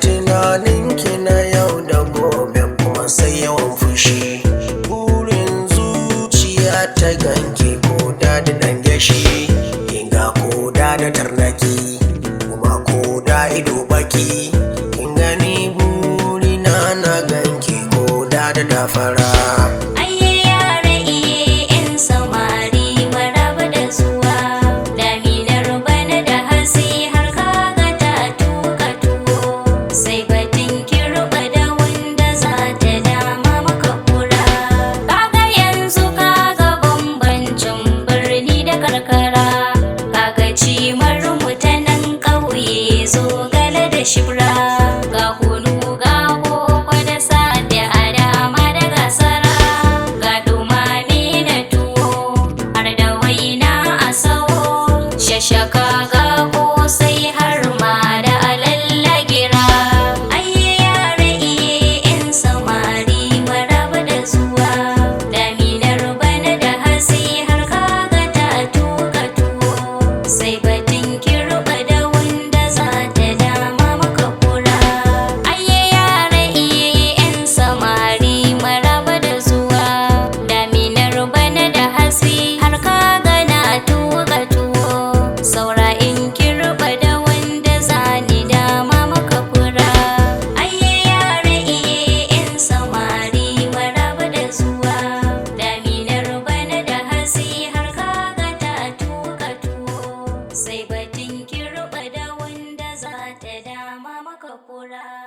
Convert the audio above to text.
tunaninki na yau da gobe kuma sai yawan fushi. Burin zuciya ta ganki koda da dan gashi, kinga koda da tarnaki kuma koda ido baki. Kin gani burina na ganki koda da dafara. Shibra ga kunu ga koko da safe a dama da gasara, ga dumame da tuwo har da waina a sawo, shashaka ga kosai har ma da alallagira. Ayye yara iye yan samari maraba da zuwa, daminar bana da hasi har kaga ta tuka tuwo, sai batun kirba da wanda za ta dama. Sai batun kirba da wanda za ta dama maka fura.